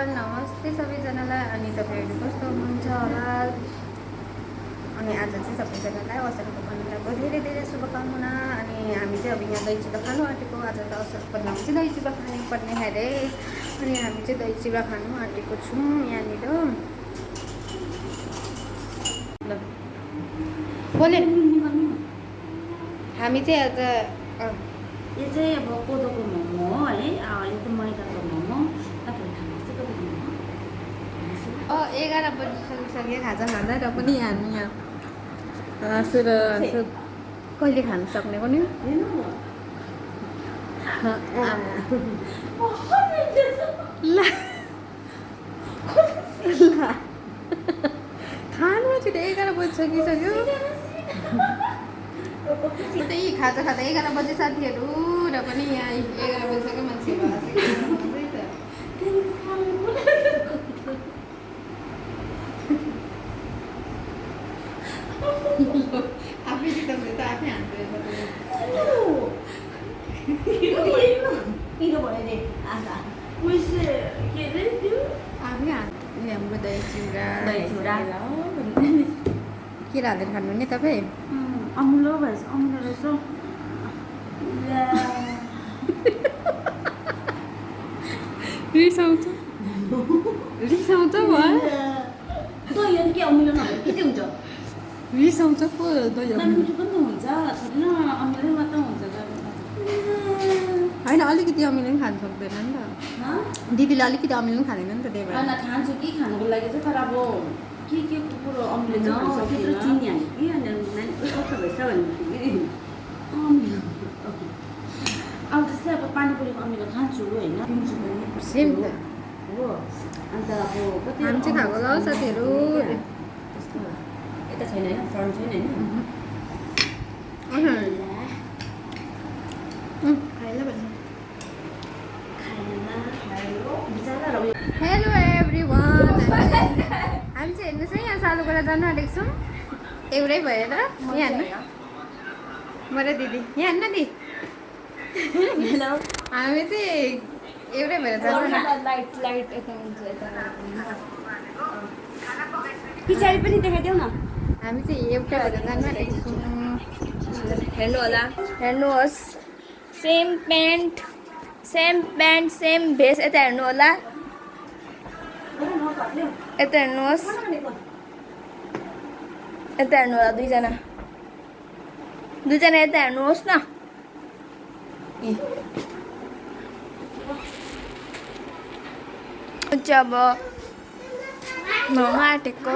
नमस्ते सबैजनालाई। अनि तपाईँहरू कस्तो हुनुहुन्छ होला। अनि आज चाहिँ सबैजनालाई असारको पन्ध्रको धेरै धेरै शुभकामना। अनि हामी चाहिँ अब यहाँ दही चिउरा खानु आँटेको। आज त असारको पन्ध्रमा चाहिँ दही चिउरा खानु पर्ने अरे। अनि हामी चाहिँ दही चिउरा खानु आँटेको छौँ यहाँनिर। ल बोले हामी चाहिँ आज यो चाहिँ अब कोदोको मोमो हो है। यो त मैदाको मोमो। तपाईँहरू खानुहुन्छ कोदोको मोमो? 11 बजिसकिसक्यो खाजा खाँदा र पनि हामी यहाँ कहिले खानु सक्ने पनि खानु छिटो 11 बजिसकिसक्यो। त्यही खाजा खाँदा 11 बजे साथीहरू र पनि यहाँ 11 बजिसक्यो मान्छेहरू आफै जिताउने त आफै हान्छ। पिरो भयो रे आधा उइसे के रे त्यो आफै हान्छ। हाम्रो दही चिउरा के हालेर खानु नि तपाईँ? अमुलो भएछ अमुलो रहेछ। रिसाउँछ भयो दही अनि के अमिलो नभए के चाहिँ हुन्छ? रिसाउँछ पो दही मिठो पनि त हुन्छ थोरै अमिलो मात्र हुन्छ। होइन अलिकति अमिलो पनि खानु सक्दैन नि त। दिदीले अलिकति अमिलो पनि खाँदैन नि त त्यही भएर। खान्छु कि खानुको लागि चाहिँ तर अब के कुरो अमिलो त्यत्रो चिनी हाल्यो कि अनि कस्तो भएछ भनेदेखि अमिलो अब जस्तै अब पानीपुरीको अमिलो खान्छु होइन पिउँछु पनि सेम त हो। अन्त अब कति हामी चाहिँ खाएको ल साथीहरू। त्यस्तो यता छैन होइन फ्रन्ट छैन होइन। हेलो एभ्रिवान, हामी चाहिँ हेर्नुहोस् है यहाँ सालुगढा जानु आँटेको छौँ एउटै भएर। यहाँ हेर्नु म र दिदी यहाँ हेर्नु दि। हेलो हामी चाहिँ एउटै भएर जानु लाइट यता हुन्छ यता पछाडि पनि देखाइदेऊ न। हामी चाहिँ एउटै भएर जानु आँटेको छौँ। हेर्नु होला हेर्नुहोस् सेम प्यान्ट सेम भेस्ट। यता हेर्नु होला यता हेर्नुहोस् यता हेर्नु होला दुईजना यता हेर्नुहोस् न। अब मोमो आँटेको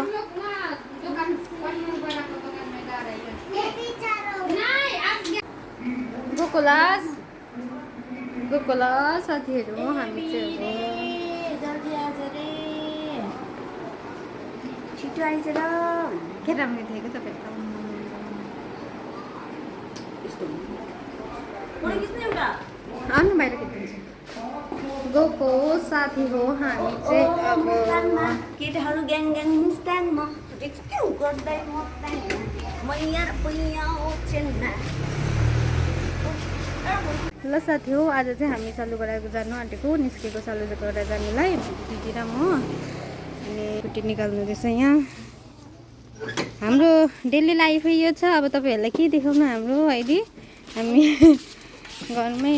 गोकुलास साथीहरू हामी चाहिँ छिटो आइज र के राम्रो थिएको तपाईँको आउनु बाहिर खिच्नुहुन्छ। गएको साथी हो हामी चाहिँ अब केटाहरू ग्याङ मुस्ताङमा गर्दै ल साथी हो आज चाहिँ हामी सालुगढा जानु आँटेको निस्केको सालुगढा जानुलाई दिदी र म। अनि छुट्टी निकाल्नु रहेछ यहाँ। हाम्रो डेली लाइफ यो छ। अब तपाईँहरूलाई के देखाउनु हाम्रो अहिले हामी घरमै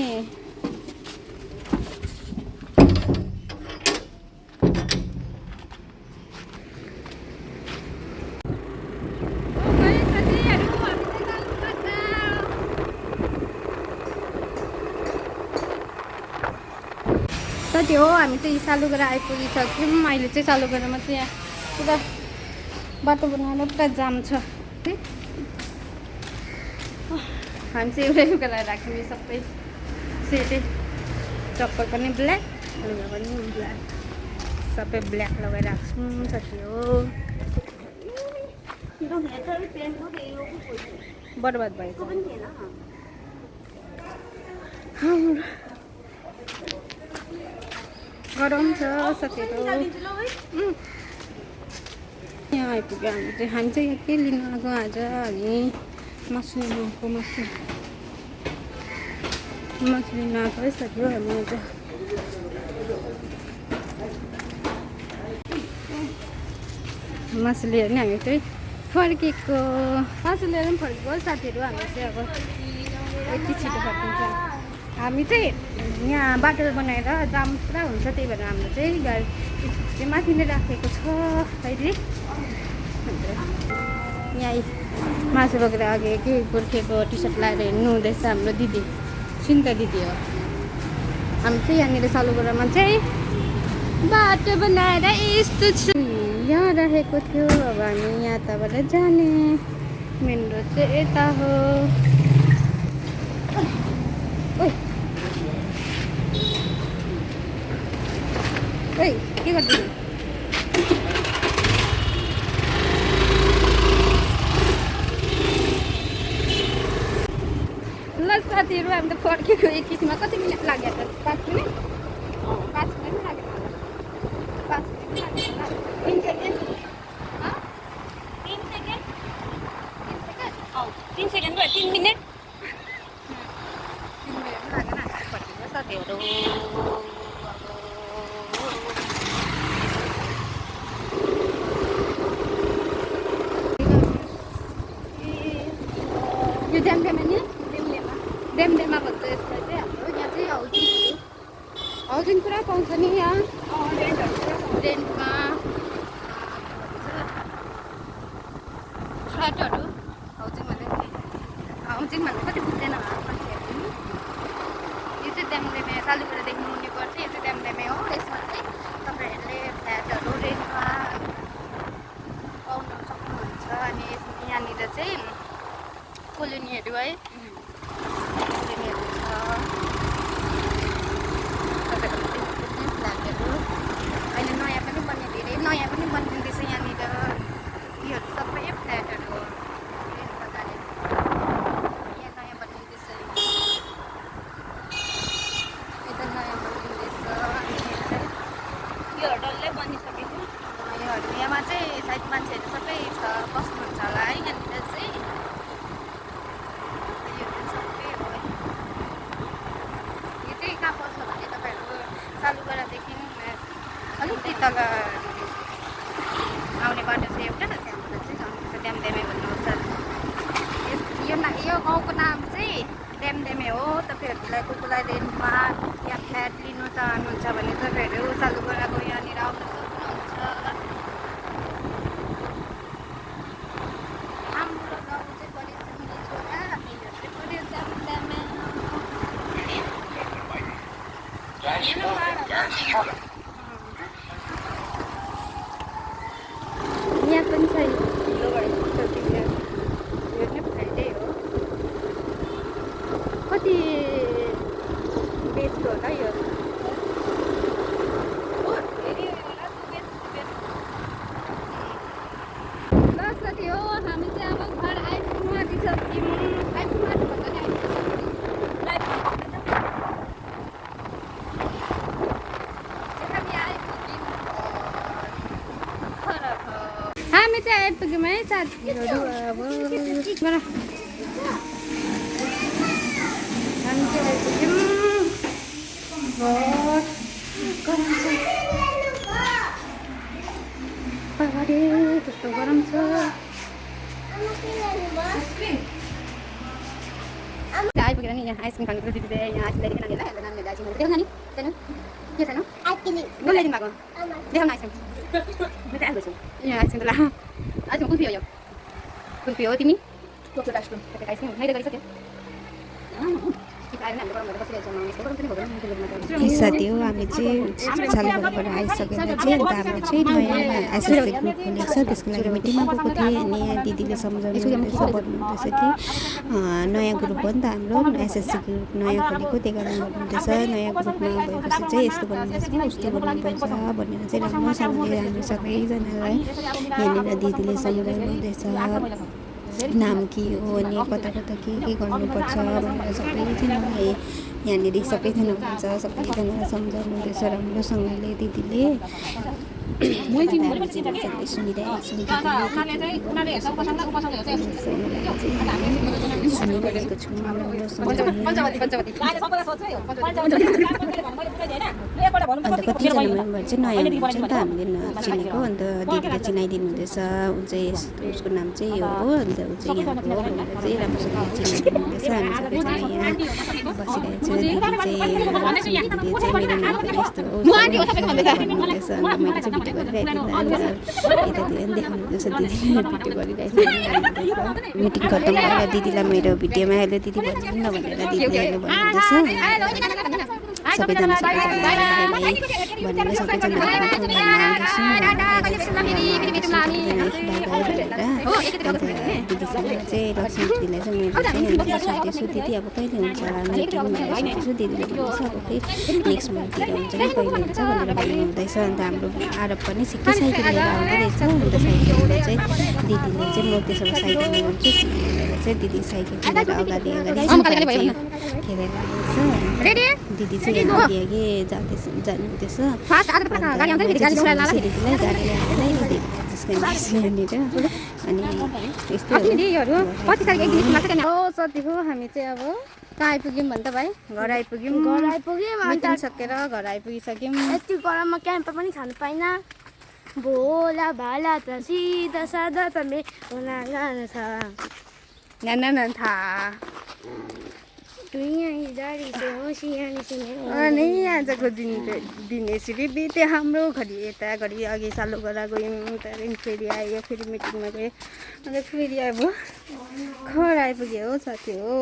साथी हो हामी चाहिँ सालुगढा आइपुगिसक्यौँ। अहिले चाहिँ सालुगढामा चाहिँ यहाँ पुरा बाटो बनाएर पुरा जाम छ। हामी चाहिँ एउटै लुगा लगाएर राख्छौँ। यो सबै सेटै चप्पल पनि ब्ल्याक लुगा पनि ब्ल्याक सबै ब्ल्याक लगाइरहेको छौँ साथी हो। बर्बाद भएको गरम छ साथीहरू। यहाँ आइपुग्यो हामी चाहिँ यहाँ के लिनु आएको आज हामी मासु लिनु आएको मासु लिनु आएको है साथी हो हामी आज। मासु लिएर नि हामी चाहिँ फर्केको मासु लिएर पनि फर्केको साथीहरू हामी चाहिँ अब यति छिटो फर्किन्छ हामी चाहिँ यहाँ बाटो बनाएर जाम पुरा हुन्छ त्यही भएर हाम्रो चाहिँ गाडी चाहिँ माथि नै राखेको छ अहिले यहाँ मासु बोकेर अघि कि गोर्खेको टी सर्ट लगाएर हिँड्नु हुँदैछ हाम्रो दिदी सिन्ता दिदी हो हामी चाहिँ यहाँनिर सालुगडामा चाहिँ बाटो बनाएर यस्तो छ यहाँ राखेको थियो अब हामी यहाँ तबाट जाने मेन रोड चाहिँ यता हो ओइ के गर्दैछ ल साथीहरू हामी त फर्केको एक किसिममा कति मिनट लाग्यो त 5 मिनट 5 मिनट लाग्यो 5 मिनट लाग्यो 3 सेकेन्ड 3 सेकेन्ड 3 मिनट 3 मिनट लाग्यो न फर्केको साथीहरू यो ड्यामडेमा नि ड्यामडेमा भन्छ यसलाई चाहिँ हाम्रो यहाँ चाहिँ हाउसिङ पुरा पाउँछ नि यहाँ रेन्टमा फ्ल्याटहरू हाउसिङ भन्नु कति बुझ्दैन मान्छेहरू यो चाहिँ ड्यामडेमे सालुगडादेखि मुनि पर्छ यो चाहिँ ड्यामडेमे हो यसमा चाहिँ तपाईँहरूले फ्ल्याटहरू रेन्टमा पाउन सक्नुहुन्छ अनि यहाँनिर चाहिँ कोलोनीहरू है कोलोनीहरू छ तपाईँहरूको फ्ल्याटहरू अहिले नयाँ पनि बन्ने धेरै नयाँ पनि बनिँदैछ यहाँनिर योहरू सबै फ्ल्याटहरू हो यहाँ नयाँ बनिँदैछ यता नयाँ बनिँदैछ योहरू डल्लै बनिसकेको योहरू यहाँमा चाहिँ सायद मान्छेहरू सबै छ बस्नुहुन्छ होला है यहाँनिर चाहिँ सालुगडादेखि अलिकति तल आउने बाटो चाहिँ एउटा त्यहाँबाट चाहिँ जानुपर्छ ड्यामडेमे भन्नुहुन्छ यो गाउँको नाम चाहिँ ड्यामडेमे हो तपाईँहरूलाई कोही रेन्टमा या फ्ल्याट लिनु चाहनुहुन्छ भने तपाईँहरू सालुगडाको यहाँनिर आउन सक्नुहुन्छ हाम्रो गाउँ चाहिँ परिश्रमी छोरा यो चाहिँ पऱ्यो ड्यामडेमे यहाँ पनि छ यो नै फ्राइडे हो कति बेचको होला यो ल साथी हो हामी चाहिँ अब घर आइपुग्नु आँटिसक्यौँ आइपुग्नु आँट्यो भन्दा नि हामी चाहिँ आइपुग्यौँ है साथीहरू अब हामी चाहिँ आइपुग्यौँ गरम छ अरे कस्तो गरम छ आइपुगेर नि यहाँ आइसक्रिम खानु दिदी यहाँ आइसक्रिम नानीहरूलाई नानीहरूले आइसक्रिम देखाउन नि सानो के सानो बोलाइदिनु भएको देखाउन आइसक्रिम म त आइसक्रिम यहाँ आइसक्रिम त ला आइसक्रिम कुल्फी हो यो कुल्फी हो तिमी आइसक्रिम मैले गरिसक्यो साथी हो हामी चाहिँ सालुगडाबाट आइसकेर चाहिँ अन्त हाम्रो चाहिँ नयाँ एसएससी ग्रुप खोलेको छ त्यसको लागि मिटिङमा गएको थिएँ अनि दिदीले सम्झाउनु भन्नुहुँदैछ कि नयाँ ग्रुप हो नि त हाम्रो एसएससी ग्रुप नयाँ खोलेको त्यही कारण भन्नुहुँदैछ नयाँ ग्रुपमा भएपछि चाहिँ यस्तो गर्नुपर्छ उस्तो गर्नुपर्छ भनेर चाहिँ राम्रोसँगले हाम्रो सबैजनालाई यहाँनिर दिदीले सम्झाउनु हुँदैछ नाम के हो अनि कता कता के गर्नुपर्छ भनेर सबैजनालाई यहाँनिर सबैजना हुन्छ सबैजनालाई सम्झाउनु हुँदैछ राम्रोसँगले दिदीले सुनिरहेको छु अन्त कतिजना मेम्बर चाहिँ नयाँ हुनुहुन्छ नि त हामीले नचिनेको अन्त दिदीले चिनाइदिनु हुँदैछ ऊ चाहिँ उसको नाम चाहिँ यो हो अन्त ऊ चाहिँ यहाँको हो भनेर चाहिँ राम्रोसँग चिनाइदिनु हुँदैछ हामी सबैजना यहाँ बसिरहेको छ दिदी चाहिँ मेरो नाम पनि यस्तो हो भन्नुहुँदैछ अन्त मैले चाहिँ भिडियो गरिरहेको थिएँ यतातिर देखाउनु हुँदैछ दिदीले भिडियो गरिरहेको छ मिटिङ खत्तम भएर दिदीलाई मेरो भिडियोमा हेर्नु दिदी भन्नु न भनेर दिदीले हेर्नु भन्नुहुँदैछ सबैजना भनेर दिदीसँग चाहिँ लक्ष्मी दिदीलाई चाहिँ मेरो चाहिँ सोध्दैछु दिदी अब कहिले हुन्छ होला मिटिङ भनेर सोध्दैछु दिदीले भन्दैछ अब फेरि नेक्स्ट मन्थतिर हुन्छ कि कहिले हुन्छ भनेर भन्नुहुँदैछ अन्त हाम्रो आरब पनि सिक्कै साइकल लिएर आउँदै रहेछ अन्त साइकलले चाहिँ दिदीले चाहिँ म त्यसो भए साइकल ल्याउँछु भनेर चाहिँ दिदी साइकल लिएर अगाडि खेलेर आएछ दिदी चाहिँ अघि जानुहुँदैछ दिदीलाई गाडी ल्याउँदै अनि सती हो हामी चाहिँ अब कहाँ आइपुग्यौँ भन्छ भाइ घर आइपुग्यौँ मिटिङ सकेर घर आइपुगिसक्यौँ यति गरममा क्याम्प पनि खानु पाइनँ भोला भाला त सिधा सादा त मेरो छ नाना थाहा अनि आजको दिन यसरी बित्यो हाम्रो घरि यता घरि अघि सालु गरा गयौँ त्यहाँदेखि फेरि आयो फेरि मिटिङमा गयो अन्त फेरि अब घर आइपुग्यो हो साथी हो